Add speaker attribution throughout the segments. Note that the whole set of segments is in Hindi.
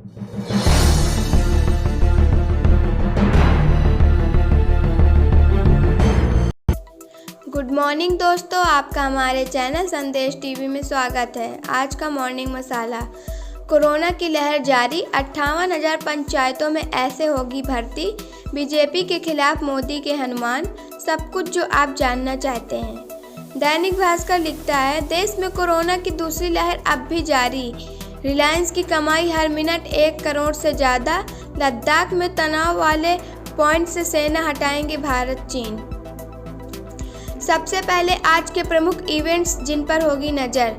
Speaker 1: गुड मॉर्निंग दोस्तों, आपका हमारे चैनल संदेश टीवी में स्वागत है। आज का मॉर्निंग मसाला। कोरोना की लहर जारी, 58,000 पंचायतों में ऐसे होगी भर्ती। बीजेपी के खिलाफ मोदी के हनुमान, सब कुछ जो आप जानना चाहते हैं। दैनिक भास्कर लिखता है, देश में कोरोना की दूसरी लहर अब भी जारी। रिलायंस की कमाई हर मिनट 1 करोड़ से ज़्यादा। लद्दाख में तनाव वाले पॉइंट से सेना हटाएंगे भारत चीन। सबसे पहले आज के प्रमुख इवेंट्स जिन पर होगी नज़र।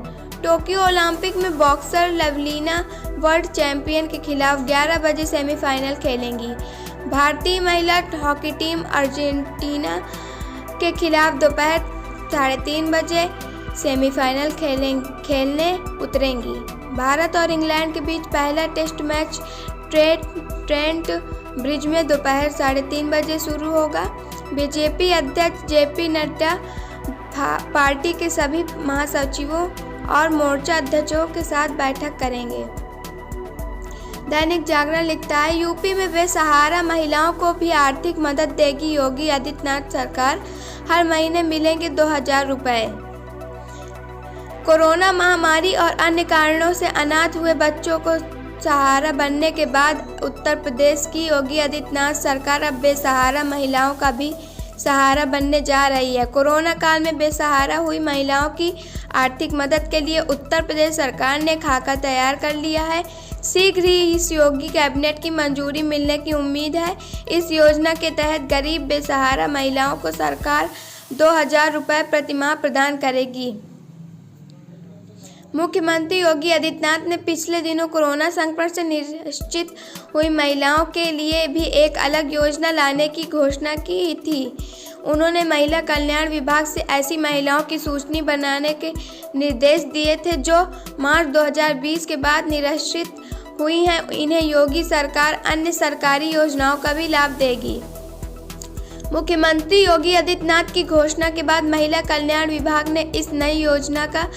Speaker 1: टोक्यो ओलंपिक में बॉक्सर लवलीना वर्ल्ड चैंपियन के खिलाफ 11 बजे सेमीफाइनल खेलेंगी। भारतीय महिला हॉकी टीम अर्जेंटीना के खिलाफ दोपहर 3:30 बजे सेमीफाइनल खेलने उतरेंगी। भारत और इंग्लैंड के बीच पहला टेस्ट मैच ट्रेंट ब्रिज में दोपहर 3:30 बजे शुरू होगा। बीजेपी अध्यक्ष जेपी नड्डा पार्टी के सभी महासचिवों और मोर्चा अध्यक्षों के साथ बैठक करेंगे। दैनिक जागरण लिखता है, यूपी में बेसहारा महिलाओं को भी आर्थिक मदद देगी योगी आदित्यनाथ सरकार। हर महीने मिलेंगे 2,000 रुपए। कोरोना महामारी और अन्य कारणों से अनाथ हुए बच्चों को सहारा बनने के बाद उत्तर प्रदेश की योगी आदित्यनाथ सरकार अब बेसहारा महिलाओं का भी सहारा बनने जा रही है। कोरोना काल में बेसहारा हुई महिलाओं की आर्थिक मदद के लिए उत्तर प्रदेश सरकार ने खाका तैयार कर लिया है। शीघ्र ही इस योगी कैबिनेट की मंजूरी मिलने की उम्मीद है। इस योजना के तहत गरीब बेसहारा महिलाओं को सरकार 2,000 रुपये प्रतिमाह प्रदान करेगी। मुख्यमंत्री योगी आदित्यनाथ ने पिछले दिनों कोरोना संक्रमण से निश्चित हुई महिलाओं के लिए भी एक अलग योजना लाने की घोषणा की थी। उन्होंने महिला कल्याण विभाग से ऐसी महिलाओं की सूची बनाने के निर्देश दिए थे जो मार्च 2020 के बाद निराश्रित हुई हैं। इन्हें योगी सरकार अन्य सरकारी योजनाओं का भी लाभ देगी। मुख्यमंत्री योगी आदित्यनाथ की घोषणा के बाद महिला कल्याण विभाग ने इस नई योजना का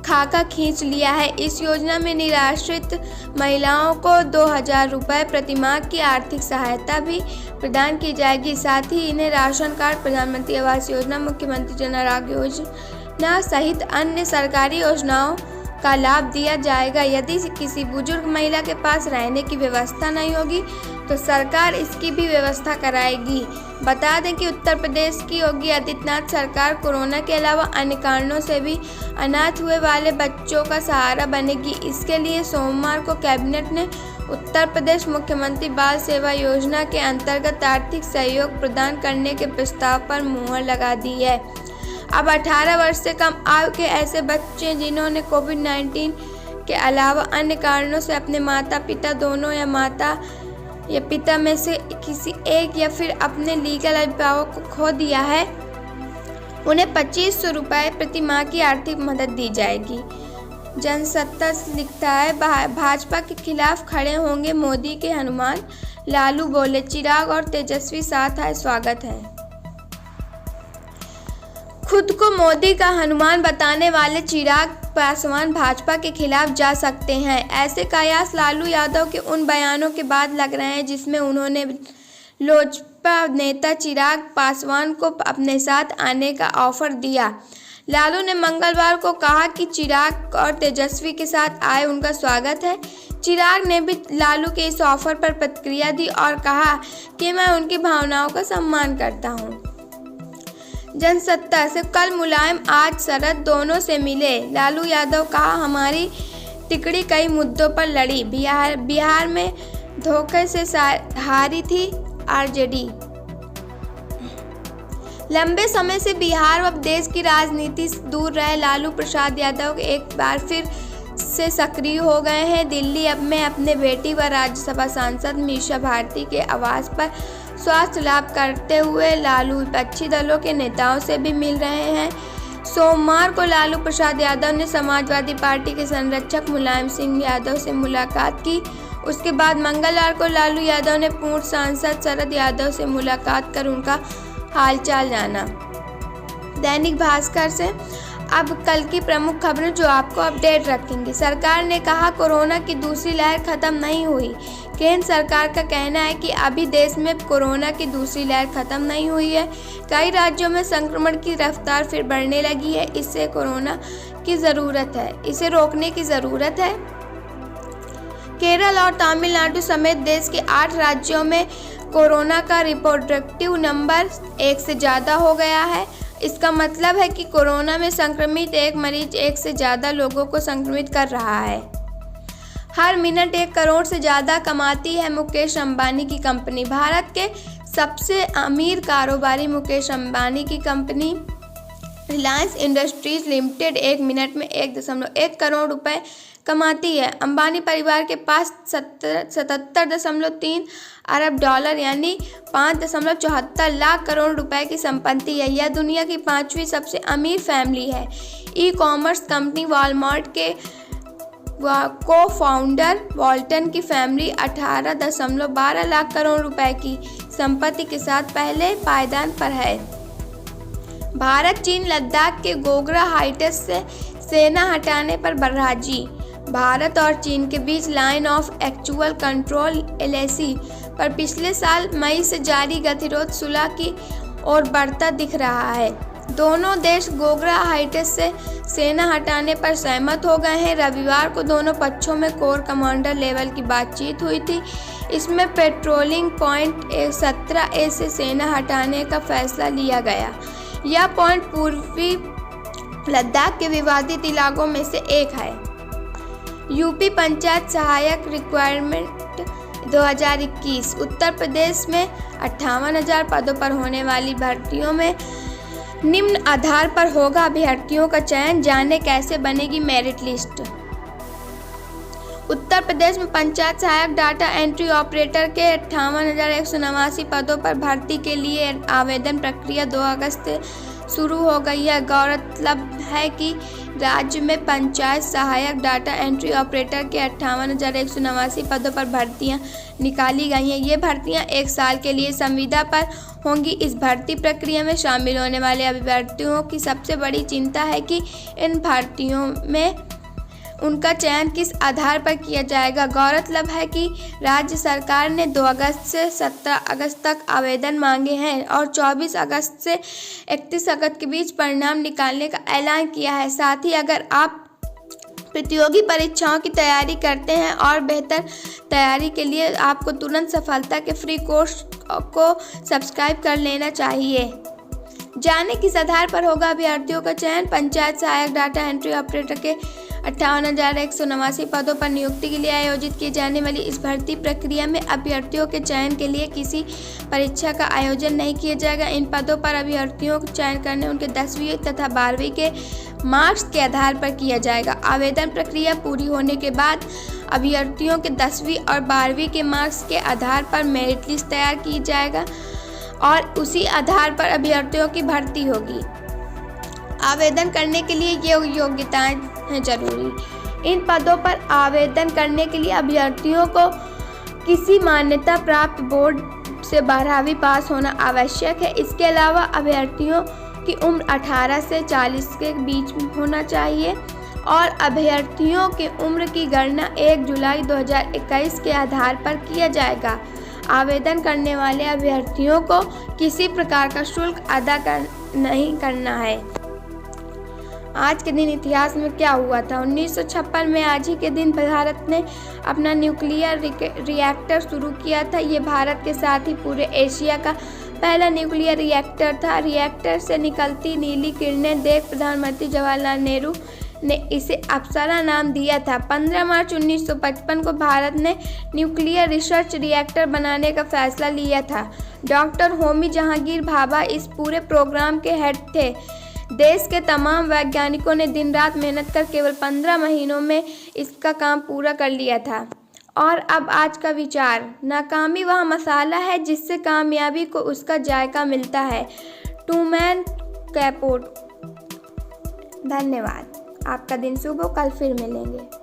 Speaker 1: खाका खींच लिया है। इस योजना में निराश्रित महिलाओं को 2,000 रुपये प्रतिमाह की आर्थिक सहायता भी प्रदान की जाएगी। साथ ही इन्हें राशन कार्ड, प्रधानमंत्री आवास योजना, मुख्यमंत्री जन आरोग्य योजना सहित अन्य सरकारी योजनाओं का लाभ दिया जाएगा। यदि किसी बुजुर्ग महिला के पास रहने की व्यवस्था नहीं होगी तो सरकार इसकी भी व्यवस्था कराएगी। बता दें कि उत्तर प्रदेश की योगी आदित्यनाथ सरकार कोरोना के अलावा अन्य कारणों से भी अनाथ हुए वाले बच्चों का सहारा बनेगी। इसके लिए सोमवार को कैबिनेट ने उत्तर प्रदेश मुख्यमंत्री बाल सेवा योजना के अंतर्गत आर्थिक सहयोग प्रदान करने के प्रस्ताव पर मुहर लगा दी है। अब 18 वर्ष से कम आयु के ऐसे बच्चे जिन्होंने कोविड-19 के अलावा अन्य कारणों से अपने माता पिता दोनों या माता या पिता में से किसी एक या फिर अपने लीगल अभिभावक को खो दिया है, उन्हें 2,500 रुपये प्रति माह की आर्थिक मदद दी जाएगी। जनसत्ता लिखता है, भाजपा के खिलाफ खड़े होंगे मोदी के हनुमान। लालू बोले, चिराग और तेजस्वी साथ आए, स्वागत है। खुद को मोदी का हनुमान बताने वाले चिराग पासवान भाजपा के खिलाफ जा सकते हैं। ऐसे कयास लालू यादव के उन बयानों के बाद लग रहे हैं जिसमें उन्होंने लोजपा नेता चिराग पासवान को अपने साथ आने का ऑफर दिया। लालू ने मंगलवार को कहा कि चिराग और तेजस्वी के साथ आए, उनका स्वागत है। चिराग ने भी लालू के इस ऑफर पर प्रतिक्रिया दी और कहा कि मैं उनकी भावनाओं का सम्मान करता हूं। जनसत्ता से कल मुलायम आज शरद दोनों से मिले। लालू यादव कहा, हमारी तिकड़ी कई मुद्दों पर लड़ी। बिहार में धोखे से हारी थी आरजेडी। लंबे समय से बिहार व देश की राजनीति से दूर रहे लालू प्रसाद यादव एक बार फिर से सक्रिय हो गए हैं। दिल्ली में अपने बेटी व राज्यसभा सांसद मीसा भारती के आवास पर स्वास्थ्य लाभ करते हुए लालू विपक्षी दलों के नेताओं से भी मिल रहे हैं। सोमवार को लालू प्रसाद यादव ने समाजवादी पार्टी के संरक्षक मुलायम सिंह यादव से मुलाकात की। उसके बाद मंगलवार को लालू यादव ने पूर्व सांसद शरद यादव से मुलाकात कर उनका हालचाल जाना। दैनिक भास्कर से अब कल की प्रमुख खबरें जो आपको अपडेट रखेंगी। सरकार ने कहा कोरोना की दूसरी लहर खत्म नहीं हुई। केंद्र सरकार का कहना है कि अभी देश में कोरोना की दूसरी लहर खत्म नहीं हुई है। कई राज्यों में संक्रमण की रफ्तार फिर बढ़ने लगी है। इससे कोरोना की ज़रूरत है, इसे रोकने की ज़रूरत है। केरल और तमिलनाडु समेत देश के 8 राज्यों में कोरोना का रिप्रोडक्टिव नंबर 1 से ज़्यादा हो गया है। इसका मतलब है कि कोरोना में संक्रमित एक मरीज 1 से ज़्यादा लोगों को संक्रमित कर रहा है। हर मिनट 1 करोड़ से ज़्यादा कमाती है मुकेश अंबानी की कंपनी। भारत के सबसे अमीर कारोबारी मुकेश अंबानी की company Reliance industries limited 1 minute में 1.1 करोड़ रुपए कमाती है। अंबानी परिवार के पास 77.3 अरब डॉलर यानी 5.74 लाख करोड़ रुपए की संपत्ति है। यह दुनिया की 5वीं सबसे अमीर फैमिली है। ई कॉमर्स कंपनी वॉलमार्ट के को फाउंडर वॉल्टन की फैमिली 18.12 लाख करोड़ रुपए की संपत्ति के साथ पहले पायदान पर है। भारत चीन लद्दाख के गोगरा हाइट्स से सेना हटाने पर राजी। भारत और चीन के बीच line of actual control LAC पर पिछले साल मई से जारी गतिरोध सुलह की ओर बढ़ता दिख रहा है। दोनों देश गोगरा हाइट्स से सेना हटाने पर सहमत हो गए हैं। रविवार को दोनों पक्षों में कोर कमांडर लेवल की बातचीत हुई थी। इसमें पेट्रोलिंग पॉइंट 17A से सेना हटाने का फैसला लिया गया। यह पॉइंट पूर्वी लद्दाख के विवादित इलाकों में से एक है। यूपी पंचायत सहायक रिक्वायरमेंट 2021। उत्तर प्रदेश में 58,000 पदों पर होने वाली भर्तियों में निम्न आधार पर होगा अभ्यर्थियों का चयन। जाने कैसे बनेगी मेरिट लिस्ट। उत्तर प्रदेश में पंचायत सहायक डाटा एंट्री ऑपरेटर के 58,189 पदों पर भर्ती के लिए आवेदन प्रक्रिया 2 अगस्त से शुरू हो गई है। गौरतलब है कि राज्य में पंचायत सहायक डाटा एंट्री ऑपरेटर के 58,189 पदों पर भर्तियां निकाली गई हैं। ये भर्तियां 1 साल के लिए संविदा पर होंगी। इस भर्ती प्रक्रिया में शामिल होने वाले अभ्यर्थियों की सबसे बड़ी चिंता है कि इन भर्तियों में उनका चयन किस आधार पर किया जाएगा। गौरतलब है कि राज्य सरकार ने 2 अगस्त से 17 अगस्त तक आवेदन मांगे हैं और 24 अगस्त से 31 अगस्त के बीच परिणाम निकालने का ऐलान किया है। साथ ही अगर आप प्रतियोगी परीक्षाओं की तैयारी करते हैं और बेहतर तैयारी के लिए आपको तुरंत सफलता के फ्री कोर्स को सब्सक्राइब कर लेना चाहिए। जाने किस आधार पर होगा अभ्यर्थियों का चयन। पंचायत सहायक डाटा एंट्री ऑपरेटर के 58,189 पदों पर नियुक्ति के लिए आयोजित की जाने वाली इस भर्ती प्रक्रिया में अभ्यर्थियों के चयन के लिए किसी परीक्षा का आयोजन नहीं किया जाएगा। इन पदों पर अभ्यर्थियों का चयन करने उनके 10वीं तथा 12वीं के मार्क्स के आधार पर किया जाएगा। आवेदन प्रक्रिया पूरी होने के बाद अभ्यर्थियों के 10वीं और 12वीं के मार्क्स के आधार पर मेरिट लिस्ट तैयार की जाएगा और उसी आधार पर अभ्यर्थियों की भर्ती होगी। आवेदन करने के लिए ये योग्यताएं हैं जरूरी। इन पदों पर आवेदन करने के लिए अभ्यर्थियों को किसी मान्यता प्राप्त बोर्ड से 12वीं पास होना आवश्यक है। इसके अलावा अभ्यर्थियों की उम्र 18 से 40 के बीच होना चाहिए और अभ्यर्थियों की उम्र की गणना 1 जुलाई 2021 के आधार पर किया जाएगा। आवेदन करने वाले अभ्यर्थियों को किसी प्रकार का शुल्क अदा नहीं करना है। आज के दिन इतिहास में क्या हुआ था। 1956 में आज ही के दिन भारत ने अपना न्यूक्लियर रिएक्टर शुरू किया था। ये भारत के साथ ही पूरे एशिया का पहला न्यूक्लियर रिएक्टर था। रिएक्टर से निकलती नीली किरणें देख प्रधानमंत्री जवाहरलाल नेहरू ने इसे अप्सरा नाम दिया था। 15 मार्च 1955 को भारत ने न्यूक्लियर रिसर्च रिएक्टर बनाने का फैसला लिया था। डॉक्टर होमी जहांगीर भाभा इस पूरे प्रोग्राम के हेड थे। देश के तमाम वैज्ञानिकों ने दिन रात मेहनत कर केवल 15 महीनों में इसका काम पूरा कर लिया था। और अब आज का विचार। नाकामी वह मसाला है जिससे कामयाबी को उसका जायका मिलता है। ट्रूमैन कैपोट। धन्यवाद। आपका दिन शुभ हो। कल फिर मिलेंगे।